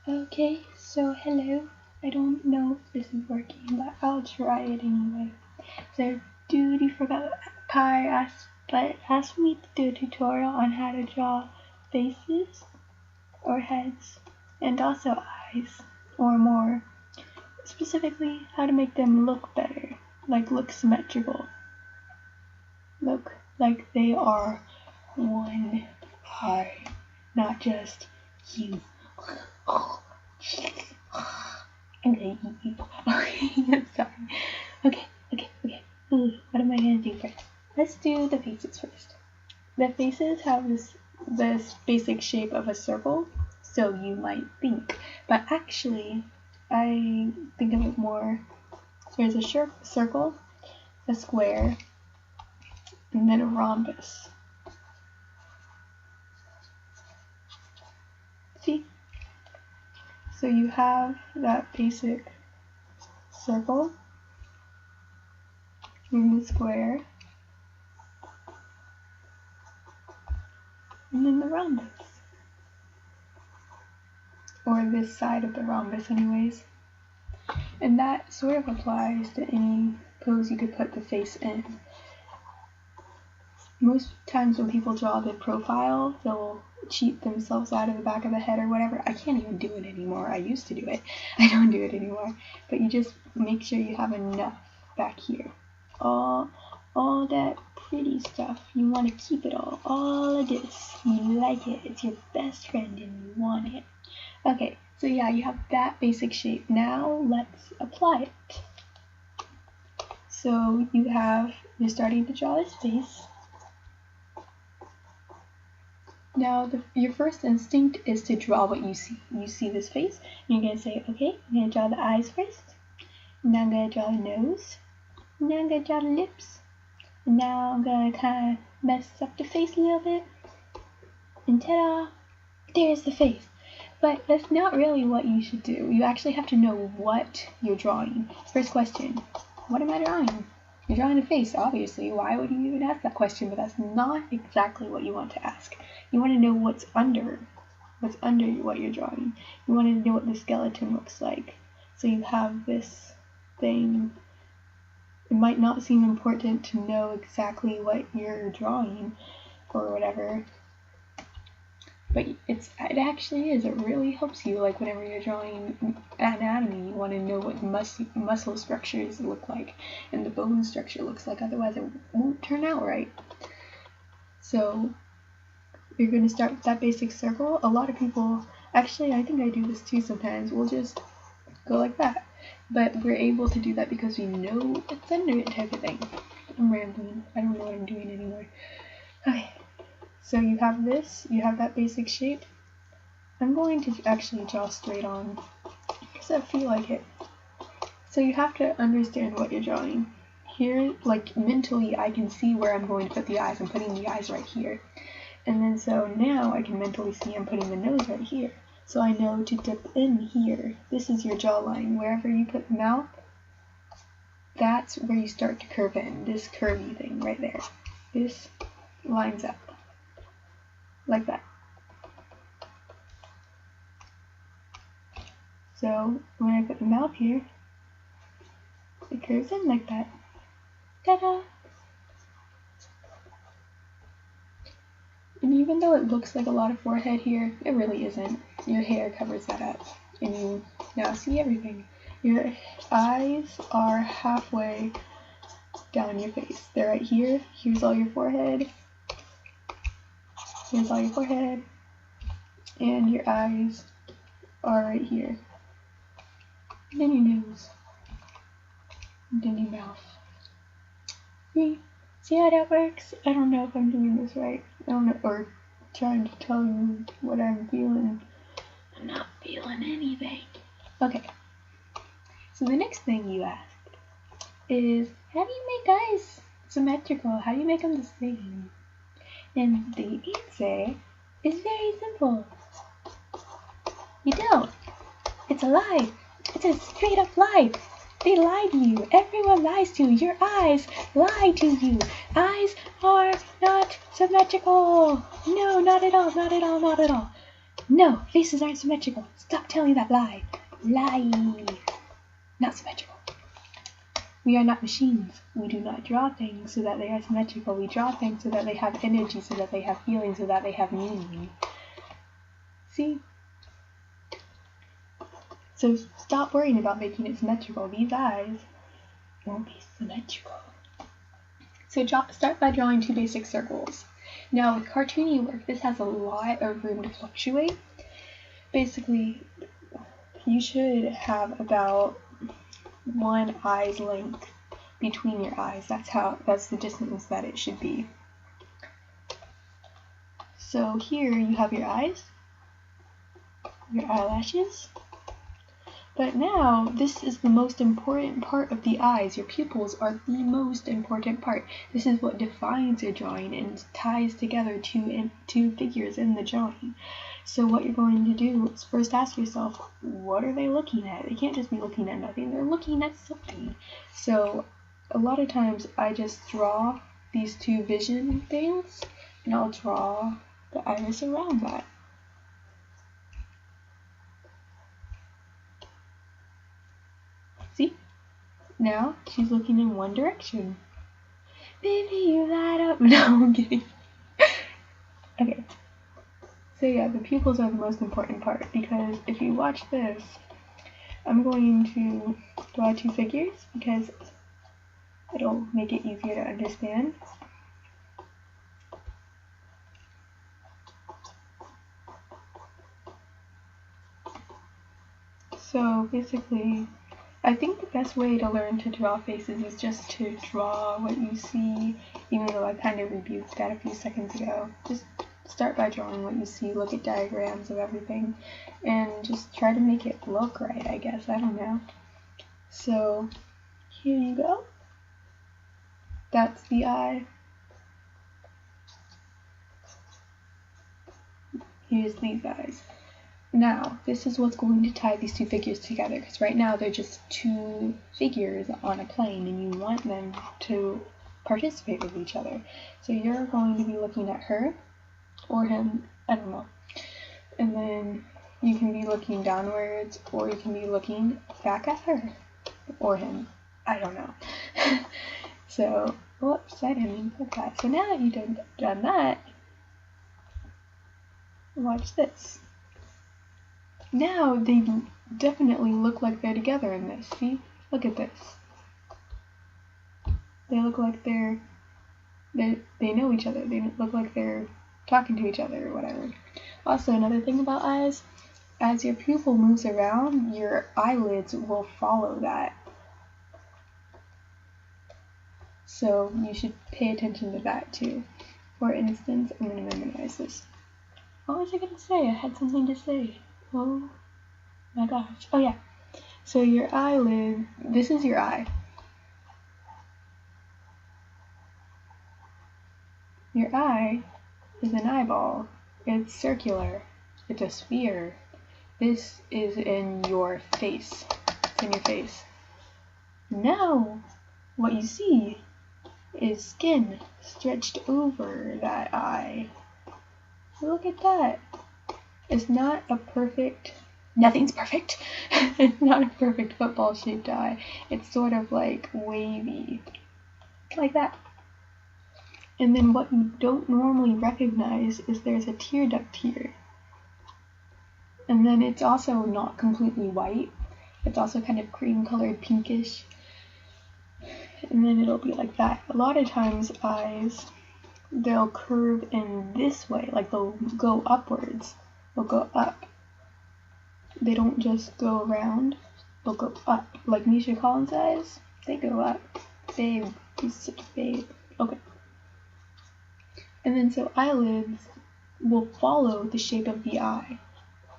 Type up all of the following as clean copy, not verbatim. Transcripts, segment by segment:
Okay, so hello. I don't know if this is working, but I'll try it anyway. So, Duty Forgot Kai asked me to do a tutorial on how to draw faces or heads, and also eyes, or more. Specifically, how to make them look better, like look symmetrical. Look like they are one eye, not just you. I'm gonna eat you. I'm sorry. Okay. What am I gonna do first? Let's do the faces first. The faces have this basic shape of a circle, so you might think. But actually, I think of it more. There's a circle, a square, and then a rhombus. See? So you have that basic circle, and the square, and then the rhombus. Or this side of the rhombus anyways. And that sort of applies to any pose you could put the face in. Most times when people draw the profile, they'll cheat themselves out of the back of the head or whatever. I can't even do it anymore. I used to do it. I don't do it anymore. But you just make sure you have enough back here. All that pretty stuff. You want to keep it all of this. You like it. It's your best friend and you want it. Okay, so yeah, you have that basic shape. Now let's apply it. So you're starting to draw his face. Now your first instinct is to draw what you see. You see this face, and you're going to say, okay, I'm going to draw the eyes first. Now I'm going to draw the nose. Now I'm going to draw the lips. And now I'm going to kind of mess up the face a little bit. And ta-da! There's the face. But that's not really what you should do. You actually have to know what you're drawing. First question, what am I drawing? You're drawing a face, obviously. Why would you even ask that question? But that's not exactly what you want to ask. You want to know what's under what you're drawing. You want to know what the skeleton looks like. So you have this thing. It might not seem important to know exactly what you're drawing or whatever. But it actually is. It really helps you. Like whenever you're drawing anatomy, you want to know what muscle structures look like and the bone structure looks like. Otherwise, it won't turn out right. So you're going to start with that basic circle. A lot of people, actually, I think I do this too sometimes. We'll just go like that. But we're able to do that because we know what's under it, type of thing. I'm rambling. I don't know what I'm doing anymore. Okay. So you have this, you have that basic shape. I'm going to actually draw straight on because I feel like it. So you have to understand what you're drawing. Here, like mentally, I can see where I'm going to put the eyes. I'm putting the eyes right here. And then so now I can mentally see I'm putting the nose right here. So I know to dip in here. This is your jawline. Wherever you put the mouth, that's where you start to curve in. This curvy thing right there. This lines up. Like that. So when I put the mouth here, it curves in like that. Ta-da! And even though it looks like a lot of forehead here, it really isn't. Your hair covers that up, and you now see everything. Your eyes are halfway down your face. They're right here. Here's all your forehead. Here's all your forehead. And your eyes are right here. And then your nose. And then your mouth. See how that works? I don't know if I'm doing this right. I don't know, or trying to tell you what I'm feeling. I'm not feeling anything. Okay. So the next thing you asked is, how do you make eyes symmetrical? How do you make them the same? And the answer is very simple. You don't. It's a lie. It's a straight up lie. They lie to you. Everyone lies to you. Your eyes lie to you. Eyes are not symmetrical. No, not at all. Not at all. Not at all. No, faces aren't symmetrical. Stop telling that lie. Lie. Not symmetrical. We are not machines. We do not draw things so that they are symmetrical. We draw things so that they have energy, so that they have feeling, so that they have meaning. See? So stop worrying about making it symmetrical. These eyes won't be symmetrical. So start by drawing 2 basic circles. Now with cartoony work, this has a lot of room to fluctuate. Basically, you should have about 1 eye's length between your eyes. That's the distance that it should be. So here you have your eyes, your eyelashes. But now, this is the most important part of the eyes. Your pupils are the most important part. This is what defines your drawing and ties together two figures in the drawing. So what you're going to do is first ask yourself, what are they looking at? They can't just be looking at nothing. They're looking at something. So a lot of times I just draw these 2 vision things, and I'll draw the iris around that. See? Now she's looking in one direction. Baby, you light up. No, I'm kidding. Okay. So yeah, the pupils are the most important part, because if you watch this, I'm going to draw 2 figures because it'll make it easier to understand. So basically, I think the best way to learn to draw faces is just to draw what you see, even though I kind of rebuked that a few seconds ago. Just start by drawing what you see, look at diagrams of everything, and just try to make it look right, I guess. I don't know. So here you go. That's the eye. Here's these eyes. Now, this is what's going to tie these 2 figures together, because right now they're just 2 figures on a plane, and you want them to participate with each other. So you're going to be looking at her, or him, I don't know. And then you can be looking downwards, or you can be looking back at her, or him, I don't know. So, whoops, I didn't mean to put that. So now that you've done that, watch this. Now they definitely look like they're together in this. See? Look at this. They look like they know each other. They look like they're talking to each other or whatever. Also, another thing about eyes, as your pupil moves around, your eyelids will follow that. So you should pay attention to that too. For instance, I'm going to memorize this. What was I going to say? I had something to say. Oh my gosh. Oh yeah. So your eyelid, this is your eye. Your eye is an eyeball. It's circular. It's a sphere. This is in your face. It's in your face. Now, what you see is skin stretched over that eye. Look at that. It's not a perfect, nothing's perfect. It's not a perfect football shaped eye. It's sort of like wavy, like that. And then what you don't normally recognize is there's a tear duct here. And then it's also not completely white. It's also kind of cream colored, pinkish. And then it'll be like that. A lot of times eyes, they'll curve in this way, like they'll go upwards. They'll go up. They don't just go around, they'll go up. Like Misha Collins' eyes, they go up. Babe, he's such a babe. Okay. And then so eyelids will follow the shape of the eye.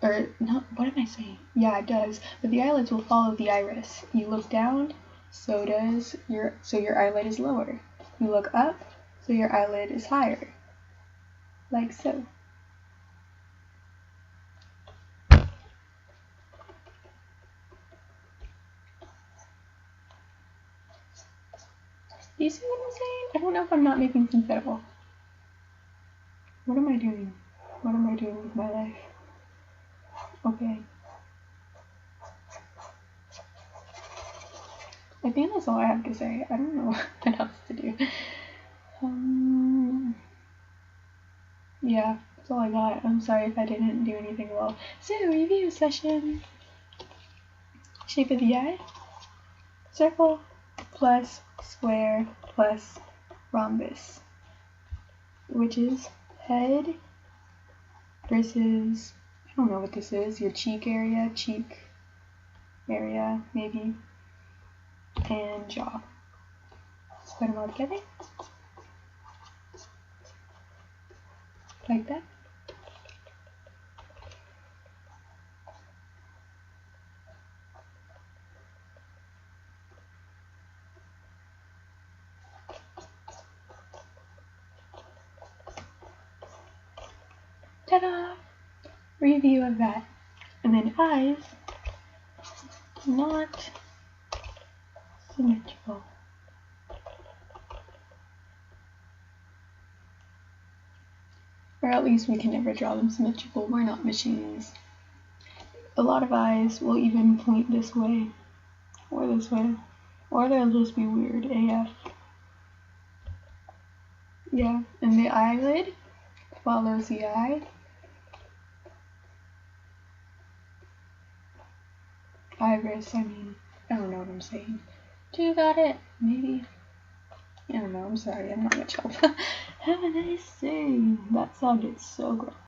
Or, no, what am I saying? Yeah, it does. But the eyelids will follow the iris. You look down, so your eyelid is lower. You look up, so your eyelid is higher. Like so. Do you see what I'm saying? I don't know if I'm not making sense at all. What am I doing? What am I doing with my life? Okay. I think that's all I have to say. I don't know what else to do. Yeah, that's all I got. I'm sorry if I didn't do anything well. So, review session. Shape of the eye. Circle plus square plus rhombus. Which is head versus, I don't know what this is, your cheek area, maybe, and jaw. Let's put them all together. Like that. Ta-da! Review of that. And then eyes, not symmetrical. Or at least we can never draw them symmetrical. We're not machines. A lot of eyes will even point this way, or this way, or they'll just be weird AF. Yeah, and the eyelid follows the eye. Iris, I don't know what I'm saying. Do you got it? Maybe. I don't know, I'm sorry, I'm not much help. Have a nice day. That sounded so gross.